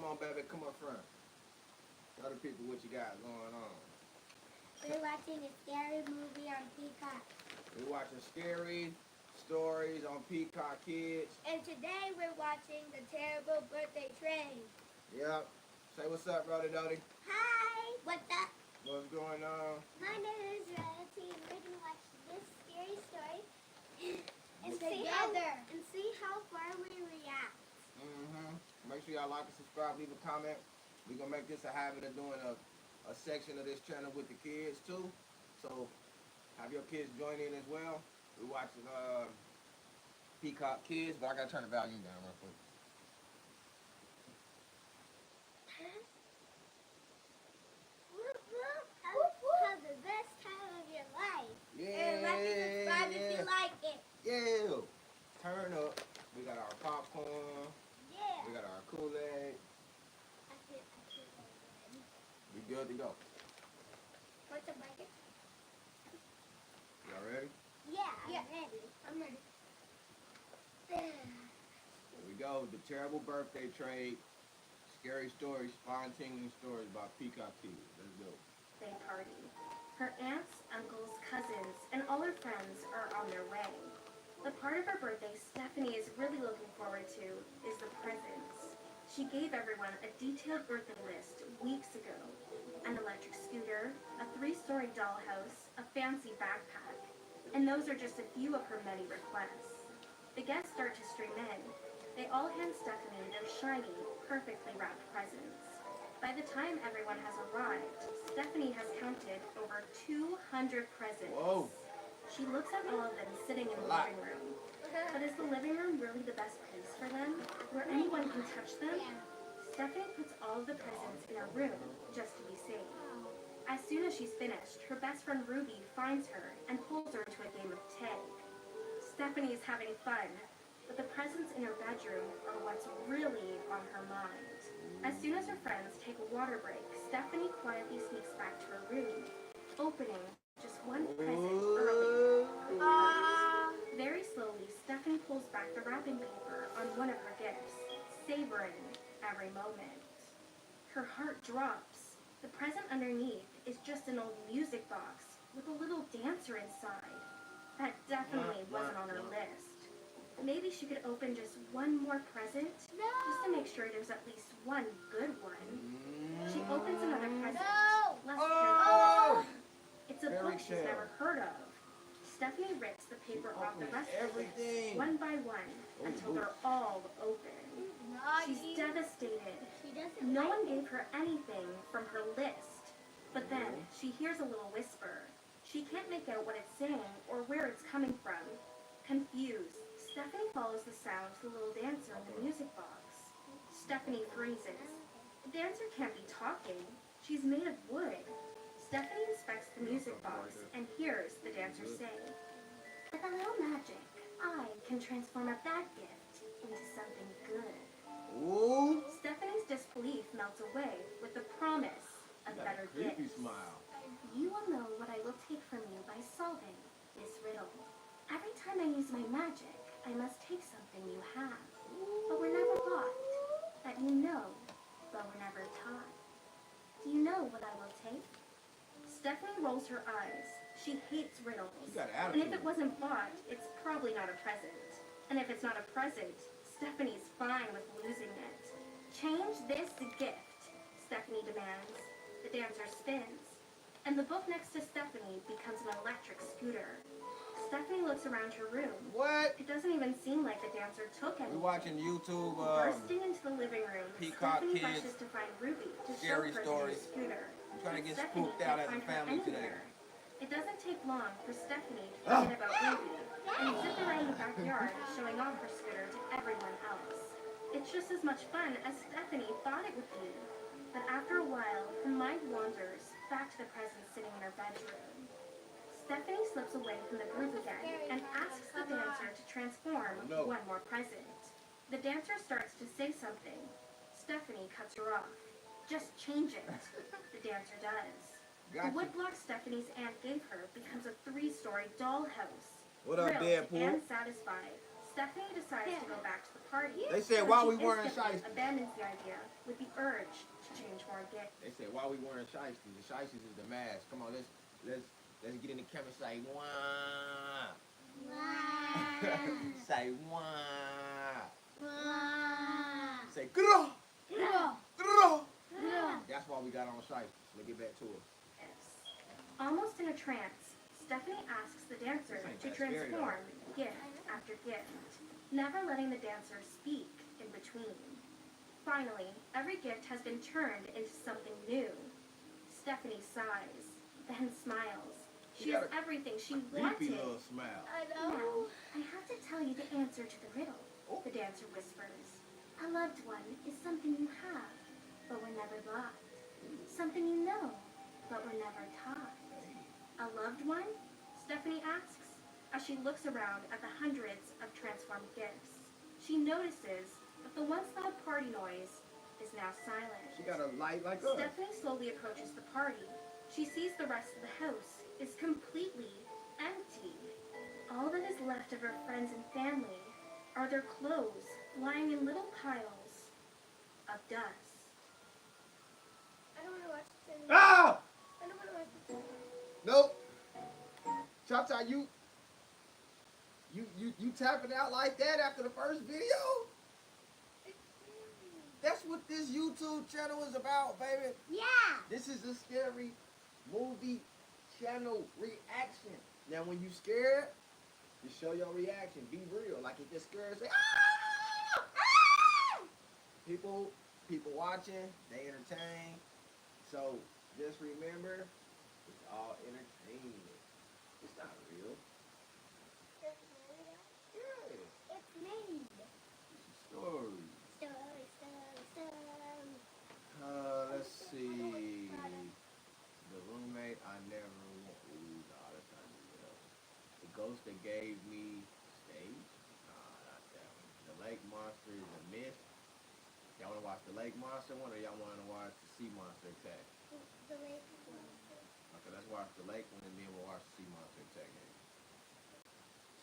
on, baby. Come up front. Tell the people what you got going on. We're watching a scary movie on Peacock. We're watching scary stories on Peacock Kids. And today we're watching The Terrible Birthday Train. Yep. Say what's up, Brother Dodie. Hi! What's up? What's going on? My name is Reality, and we're going to watch this scary story and see how far we react. Make sure y'all like and subscribe, leave a comment. We're going to make this a habit of doing a section of this channel with the kids too. So have your kids join in as well. We're watching Peacock Kids, but I got to turn the volume down real quick. Have the best time of your life. Yeah. And like and subscribe if you like it. Yeah. Turn up. We got our popcorn. Yeah. We got our Kool-Aid. We good to go. Want some blanket? Y'all ready? Yeah, I'm ready. I'm ready. Here we go. The Terrible Birthday Trade. Scary stories, spine-tingling stories by Peacock Kids. Let's go. Party. Her aunts, uncles, cousins, and all her friends are on their way. The part of her birthday Stephanie is really looking forward to is the presents. She gave everyone a detailed birthday list weeks ago. An electric scooter, a 3-story dollhouse, a fancy backpack, and those are just a few of her many requests. The guests start to stream in. They all hand Stephanie their shiny, perfectly wrapped presents. By the time everyone has arrived, Stephanie has counted over 200 presents. Whoa! She looks at all of them sitting in the living room. But is the living room really the best place for them, where anyone can touch them? Stephanie puts all of the presents in her room, just to be safe. As soon as she's finished, her best friend Ruby finds her and pulls her into a game of tag. Stephanie is having fun, but the presents in her bedroom are what's really on her mind. As soon as her friends take a water break, Stephanie quietly sneaks back to her room, opening just one present early. Very slowly, Stephanie pulls back the wrapping paper on one of her gifts, savoring every moment. Her heart drops. The present underneath is just an old music box with a little dancer inside. That definitely wasn't on her list. Maybe she could open just one more present, just to make sure there's at least one good one. She opens another present, less carefully. It's a book she's never heard of. Stephanie rips the paper off the rest of the gifts, one by one, until they're all open. She's devastated. No one gave her anything from her list. But then, she hears a little whisper. She can't make out what it's saying or where it's coming from. Confused, Stephanie follows the sound to the little dancer in the music box. Stephanie freezes. The dancer can't be talking. She's made of wood. Stephanie inspects the music box and hears the dancer say, "With a little magic, I can transform a bad gift into something good." Ooh! Stephanie's disbelief melts away with the promise of better gifts. Smile. "You will know what I will take from you by solving this riddle. Every time I use my magic, I must take something you have, but were never bought, that you know, but were never taught. Do you know what I will take?" Stephanie rolls her eyes. She hates riddles. And if it wasn't bought, it's probably not a present. And if it's not a present, Stephanie's fine with losing it. "Change this gift," Stephanie demands. The dancer spins, and the book next to Stephanie becomes an electric scooter. Stephanie looks around her room. What? It doesn't even seem like the dancer took anything. We're watching YouTube. Bursting into the living room, Peacock Stephanie Kids. rushes to find Ruby to show Scary her the stories. new scooter. I'm trying to get Stephanie spooked out can't as a find her family today. anywhere. It doesn't take long for Stephanie to forget about Ruby and zip around the backyard, showing off her scooter to everyone else. It's just as much fun as Stephanie thought it would be. But after a while, her mind wanders back to the presents sitting in her bedroom. Stephanie slips away from the group again and asks the dancer to transform one more present. The dancer starts to say something. Stephanie cuts her off. "Just change it," the dancer does. The wood block Stephanie's aunt gave her becomes a 3-story dollhouse. What up, Thrilled Deadpool? and satisfied, Stephanie decides to go back to the party. They said but while she we weren't instantly shiesty. abandons the idea with the urge to change more gifts. They said while we weren't shiesty. The shiesties is the mask. Come on, let's get in the camera and say wah. Say wah. Say grrrr. Grrrr. That's why we got on shiesty. Let's get back to it. Almost in a trance, Stephanie asks the dancer to transform gift after gift, never letting the dancer speak in between. Finally, every gift has been turned into something new. Stephanie sighs, then smiles. She has everything she wanted. Creepy little smile. I Now, know. I have to tell you the answer to the riddle, the dancer whispers. A loved one is something you have, but were never bought. Something you know, but were never taught. A loved one? Stephanie asks, as she looks around at the hundreds of transformed gifts. She notices that the once loud party noise is now silent. She got a light like us. Stephanie slowly approaches the party. She sees the rest of the house is completely empty. All that is left of her friends and family are their clothes lying in little piles of dust. I don't want to watch this. Ah! I don't want to watch this. Nope. Cha-Cha, you tapping out like that after the first video? That's what this YouTube channel is about, baby. Yeah. This is a scary movie channel reaction. Now, when you scared, you show your reaction. Be real. Like if you're scared, say, ah! Ah! People watching, they entertain. So just remember, it's all entertainment. It's not real. Yeah. It's made. It's a story. Story. Let's see. The roommate I never want. Ooh, no, that's not real. The ghost that gave me stage? Nah, not that one. The lake monster is a myth. Y'all want to watch the lake monster one, or y'all want to watch the sea monster attack? The lake monster. Okay, let's watch the lake one, and then we'll watch the sea monster attack.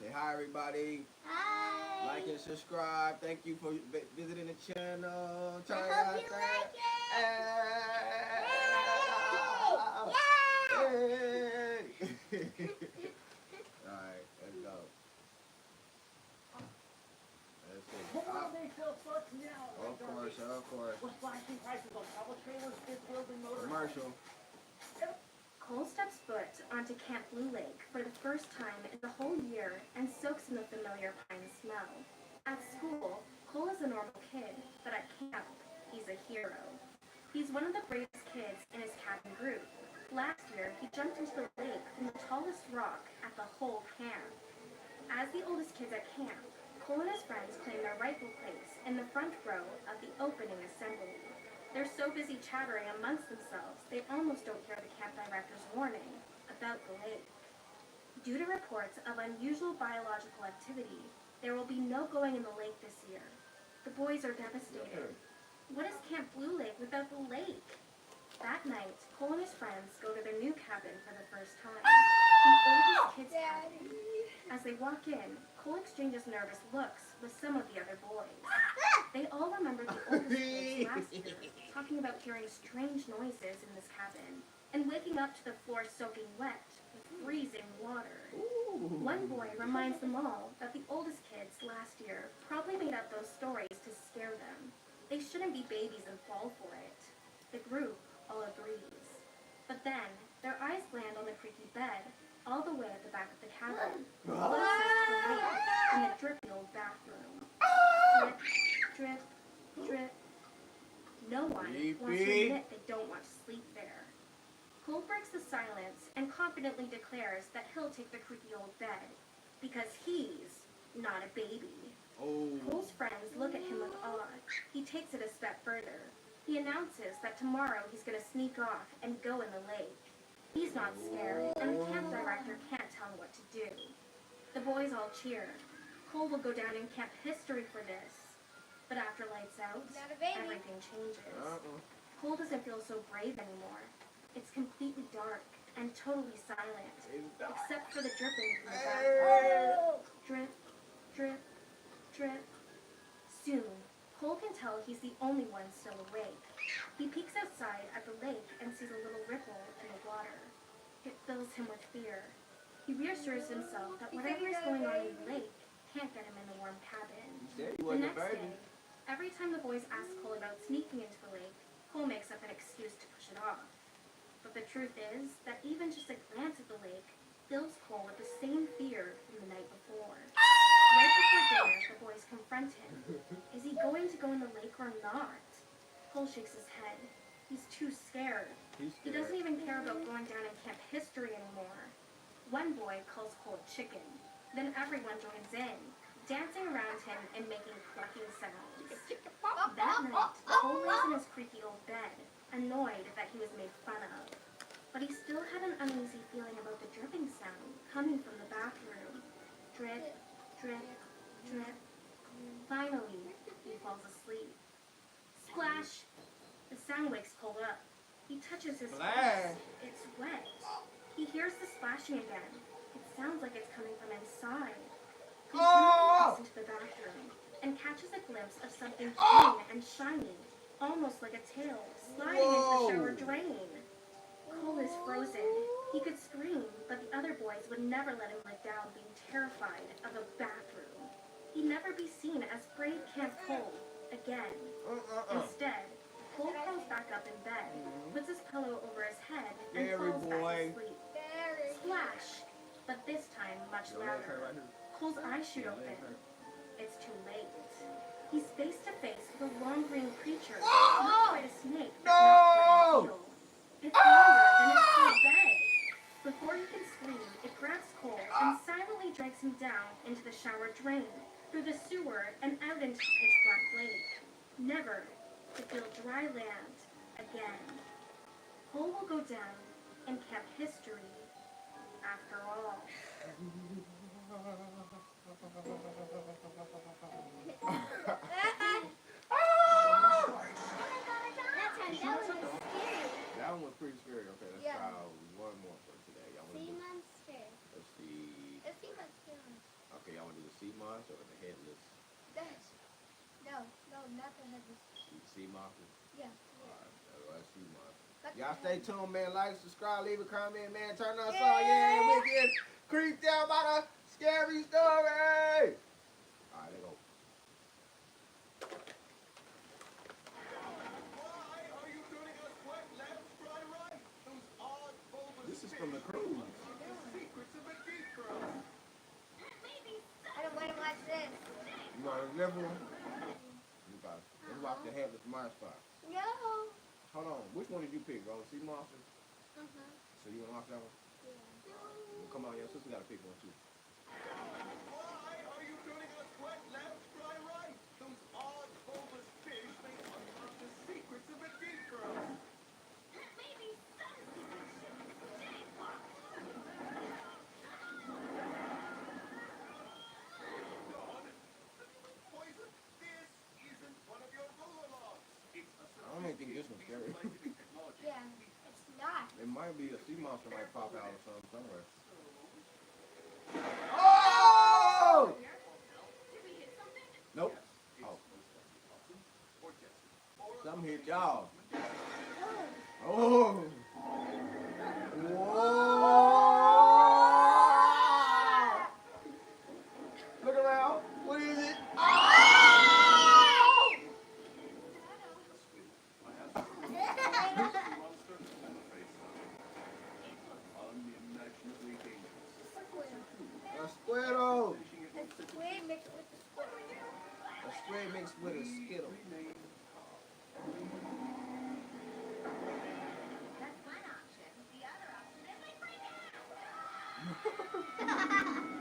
Say hi, everybody. Hi. Like and subscribe. Thank you for visiting the channel. I hope you like it. Alright, let's go. Let's see. Of course. With slashing prices on travel trailers, fifth wheels, and motor. Commercial. Cole steps foot onto Camp Blue Lake for the first time in the whole year and soaks in the familiar pine smell. At school, Cole is a normal kid, but at camp, he's a hero. He's one of the bravest kids in his cabin group. Last year, he jumped into the lake from the tallest rock at the whole camp. As the oldest kids at camp, Cole and his friends claim their rightful place in the front row of the opening assembly. They're so busy chattering amongst themselves, they almost don't hear the camp director's warning about the lake. Due to reports of unusual biological activity, there will be no going in the lake this year. The boys are devastated. What is Camp Blue Lake without the lake? That night, Cole and his friends go to their new cabin for the first time. The oldest kids' cabin. As they walk in, Cole exchanges nervous looks with some of the other boys. They all remember the oldest kids last year, talking about hearing strange noises in this cabin and waking up to the floor soaking wet with freezing water. Ooh. One boy reminds them all that the oldest kids last year probably made up those stories to scare them. They shouldn't be babies and fall for it. The group all agrees. But then, their eyes land on the creaky bed all the way at the back of the cabin, closest to the lake in the drippy old bathroom. Drip, drip, drip. No one wants to admit they don't want to sleep there. Cole breaks the silence and confidently declares that he'll take the creaky old bed because he's not a baby. Oh. Cole's friends look at him with awe. He takes it a step further. He announces that tomorrow he's going to sneak off and go in the lake. He's not scared, and the camp director can't tell him what to do. The boys all cheer. Cole will go down in camp history for this. But after lights out, Not a baby. everything changes. Cole doesn't feel so brave anymore. It's completely dark and totally silent, except for the dripping from the bathroom. Drip, drip, drip. Soon, Cole can tell he's the only one still awake. He peeks outside at the lake and sees a little ripple in the water. It fills him with fear. He reassures himself that whatever is going on in the lake can't get him in the warm cabin. The next day, every time the boys ask Cole about sneaking into the lake, Cole makes up an excuse to push it off. But the truth is that even just a glance at the lake fills Cole with the same fear from the night before. Right before dinner, the boys confront him. Is he going to go in the lake or not? Cole shakes his head. He's too scared. He doesn't even care about going down in camp history anymore. One boy calls Cole a chicken. Then everyone joins in, dancing around him and making clucking sounds. That night, Cole lays in his creaky old bed, annoyed that he was made fun of. But he still had an uneasy feeling about the dripping sound coming from the bathroom. Drip, drip, drip. Finally, he falls asleep. Splash! The sound wakes Cole up. He touches his face. It's wet. He hears the splashing again. It sounds like it's coming from inside. He sneaks into the bathroom and catches a glimpse of something clean and shiny, almost like a tail, sliding into the shower drain. Cole is frozen. He could scream, but the other boys would never let him lie down, being terrified of a bathroom. He'd never be seen as brave Camp Cole again. Instead, Cole crawls back up in bed, puts his pillow over his head, and falls back to sleep. Splash! But this time, much louder. Cole's eyes shoot open. It's too late. He's face to face with a long green creature, not quite a snake, but not quite a eel. It's longer than his whole bed. Before he can scream, it grabs Cole and silently drags him down into the shower drain, through the sewer, and out into the pitch black lake. Never to feel dry land again. Cole will go down in camp history after all. That one was pretty scary. Okay, let's try one more for today. Y'all want to do? Monster. Let's see. Let's see monster. Okay, y'all want to do the sea monster or the headless? No, not the headless. Sea monster? Yeah. Alright, let's see monster. Y'all stay tuned, man. Like, subscribe, leave a comment, man. Turn us on. Yeah, we get creeped out by the scary story. Alright, let's go. This is from the cruise. I don't want to watch this. You want to live one? Let's watch the headless monster. No. Hold on. Which one did you pick, bro? Sea monster? Uh-huh. So you want to watch that one? Yeah. Well, come on, your sister got to pick one too. Why are you turning us right, left, right? Those odd, bulbous fish may unlock the secrets of the deep ground. Maybe Poison, this isn't one of your rule logs. It's a I don't even think this one's scary. Yeah, it's not. It might be a sea monster might pop out or something somewhere. Oh! Nope. Oh. Something hit y'all. Oh. Whoa. Look around. What is it? unimaginably dangerous. A squirtle. A squid mixed with the squid. A squid mixed with a skittle. That's one option. The other option is I break it.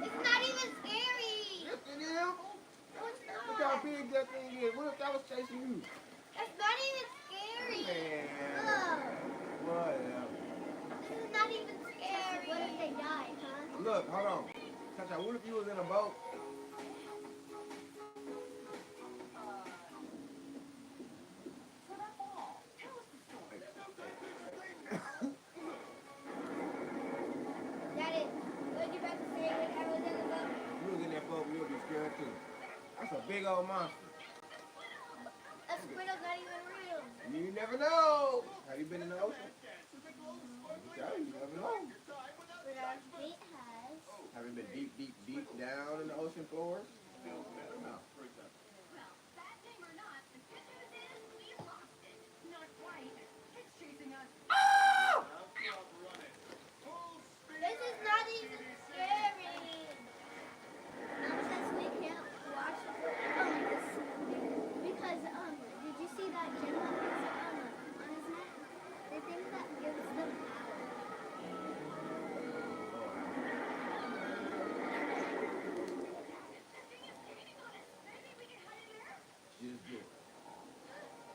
It's not even scary. Yes, it is. No, it's Look how not. big that thing is. What if that was chasing you? That's not even scary. Man. Ugh. Whatever. This is not even scary. What if they die, huh? Look, hold on. Chacha, what if you was in a boat? Daddy, what did you about to say when I was in the boat? If you was in that boat, you would be scared too. That's a big big old monster. A squirrel's not even real. You never know. Have you been in the ocean? Okay, you never know. But our feet has. Have you been deep, deep, deep down in the ocean floors? No. Well, bad name or not, the good news is we lost it. Not quite. It's chasing us. This is not even scary. Mom says we can't watch this because did you see that gem on his neck? They think that gives them power. Just do it.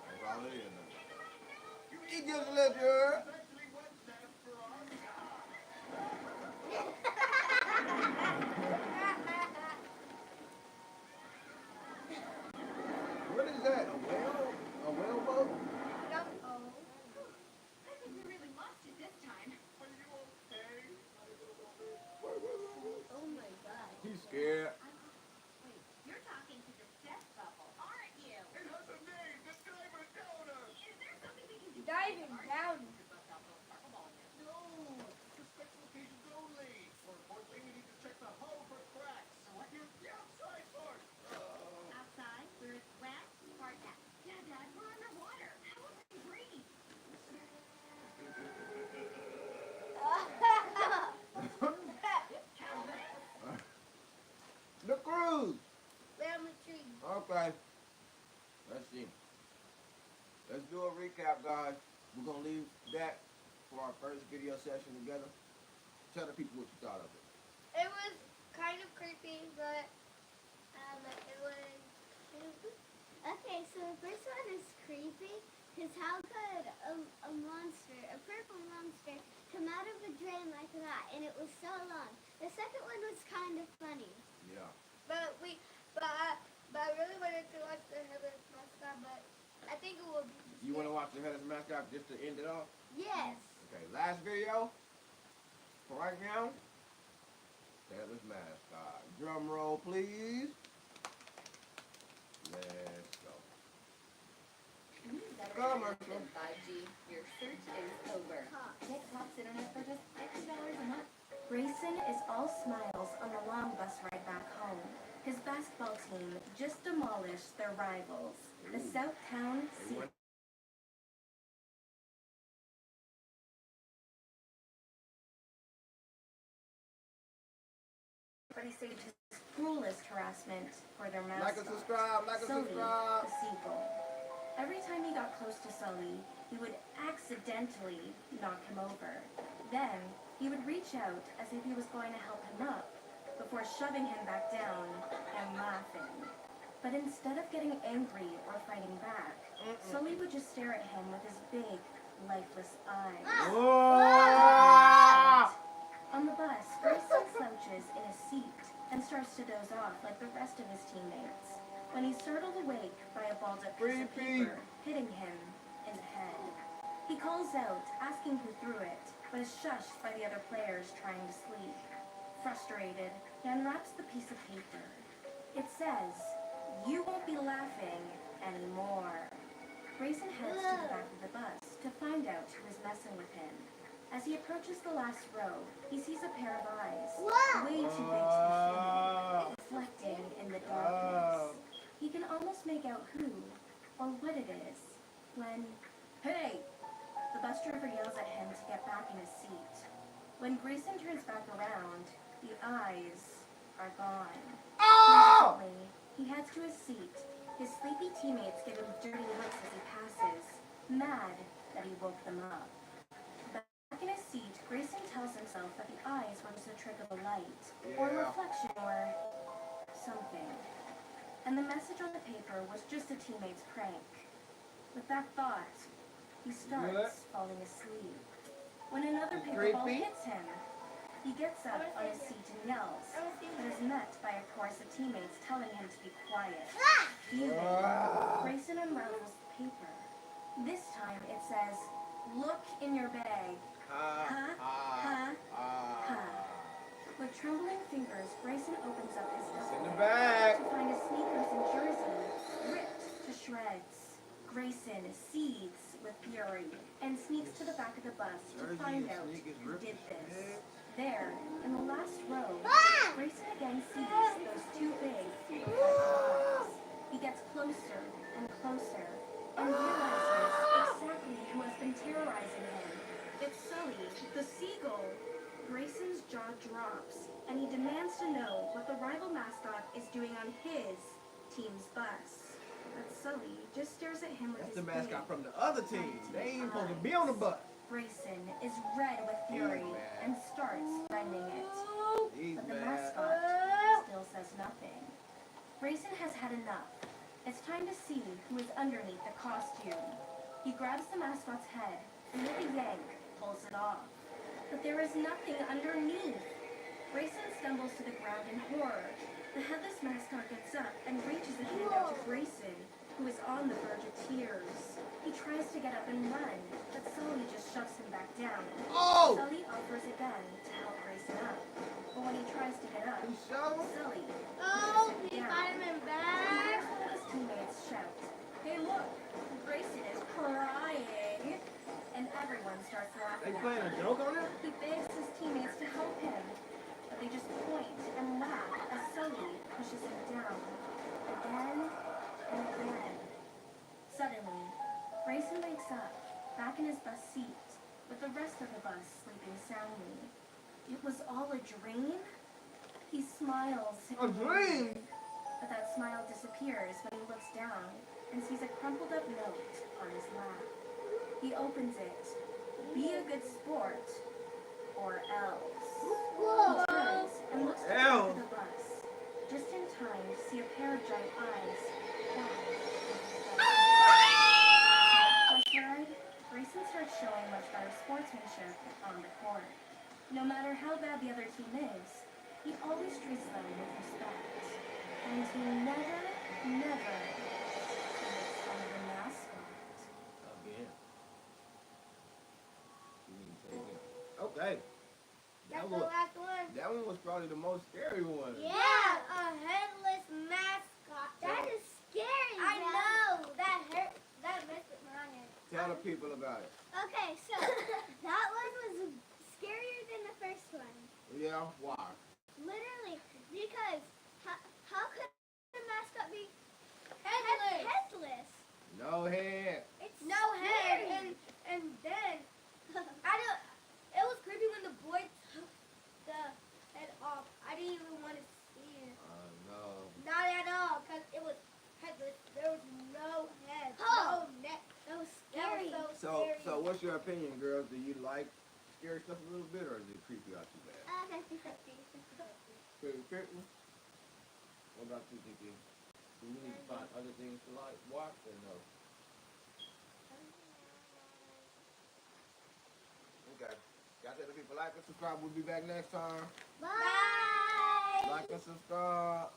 That's all it is. He gives a little girl. What is that? A whale? A whale boat? I think we really lost it this time. Oh my god. He's scared. Wait, you're talking to the death bubble, aren't you? It has a name, the Diver Downer! Is there something we can do? Diving down. No! Suspect locations only! More importantly, we need to check the hull for cracks. What now? The outside part! Outside, where it's wet, hard that. Yeah, Dad, we're underwater. How will we breathe? The cruise. Family tree. Okay. Let's see. Let's do a recap, guys. We're going to leave that for our first video session together. Tell the people what you thought of it. It was kind of creepy, but it was. Okay, so the first one is creepy because how could a monster, a purple monster, come out of a drain like that? And it was so long. The second one was kind of funny. Yeah. But I really wanted to watch the Headless Mascot, but I think it will be. You want to watch the Headless Mascot just to end it off? Yes. Okay, last video. For right now, Headless Mascot. Drum roll, please. Let's go. Commercial. 5G, your search is over. TikTok's internet for just $50 a month. Grayson is all smiles on the long bus ride back home. His basketball team just demolished their rivals, the Southtown Sea. Everybody saved his cruelest harassment for their mascot. Like and subscribe, like and Sully, subscribe. the seagull. Every time he got close to Sully, he would accidentally knock him over. Then, he would reach out as if he was going to help him up, before shoving him back down and laughing. But instead of getting angry or fighting back, Sully would just stare at him with his big, lifeless eyes. Whoa! On the bus, Grayson slouches in his seat and starts to doze off like the rest of his teammates, when he's startled awake by a balled-up piece of paper hitting him in the head. He calls out, asking who threw it, but is shushed by the other players trying to sleep. Frustrated, he unwraps the piece of paper. It says, "You won't be laughing anymore." Grayson heads to the back of the bus to find out who is messing with him. As he approaches the last row, he sees a pair of eyes, way too big to be human, reflecting in the darkness. He can almost make out who, or what it is, when, "Hey!" the bus driver yells at him to get back in his seat. When Grayson turns back around, the eyes are gone. Instantly, he heads to his seat. His sleepy teammates give him dirty looks as he passes, mad that he woke them up. Back in his seat, Grayson tells himself that the eyes were just a trick of a light, or a reflection, or something. And the message on the paper was just a teammate's prank. With that thought, he starts falling asleep. When another paper ball hits him, he gets up on his seat and yells, but is met by a chorus of teammates telling him to be quiet. Fuming, Grayson unravels the paper. This time it says, "Look in your bag." With trembling fingers, Grayson opens up his In the bag bag. to find his sneakers and jersey Grayson seethes with fury and sneaks to the back of the bus to find out who did this. There, in the last row, Grayson again sees those two big, eyes. He gets closer and closer and realizes exactly who has been terrorizing him. It's Sully, the seagull. Grayson's jaw drops, and he demands to know what the rival mascot is doing on his team's bus. But Sully just stares at him with That's his the mascot big, from the other team. They ain't supposed to be on the bus. Grayson is red with fury mad. and starts rending it. He's But the mad. mascot still says nothing. Grayson has had enough. It's time to see who is underneath the costume. He grabs the mascot's head and with a yank pulls it off. But there is nothing underneath. Grayson stumbles to the ground in horror. The headless mascot gets up and reaches a hand out to Grayson, who is on the verge of tears. He tries to get up and run, but Sully just shoves him back down. Oh! Sully offers again to help Grayson up. But when he tries to get up, You show? Sully Oh, pushes be him down. vitamin He back. hears one of his teammates shout, "Hey look, Grayson is crying!" And everyone starts They laughing at playing him. a joke on him? He begs his teammates to help him, but they just point and laugh as Sully pushes him down, again and again. Suddenly, Grayson wakes up, back in his bus seat, with the rest of the bus sleeping soundly. It was all a dream? He smiles. A dream? But that smile disappears when he looks down and sees a crumpled up note on his lap. He opens it. Be a good sport, or else. He turns and looks to the back of the bus, just in time to see a pair of giant eyes flash into the bus. On the bus ride, Grayson starts showing much better sportsmanship on the court. No matter how bad the other team is, he always treats them with respect. And he never makes fun of the mascot. Again. Okay. That's That the was, last one. that one was probably the most scary one. Yeah, a headless mascot. That is scary. I know. That hurt. That messed with my head. Tell the people about it. Okay, so that one was scarier than the first one. Yeah, why? Literally, because how could the mascot be headless? No head. It's no head, and then I don't. It was creepy when the boy took the head off. I didn't even want to see it. No. Not at all, cause it was headless. There was no head, no neck. That was scary. That was so scary. So what's your opinion, girls? Do you like scary stuff a little bit, or is it creepy out too bad? 50-50. Pretty creepy? What about you, Kiki? Do we need to find other things to like, watch, or no? Okay. Y'all tell the people like and subscribe. We'll be back next time. Bye. Like and subscribe.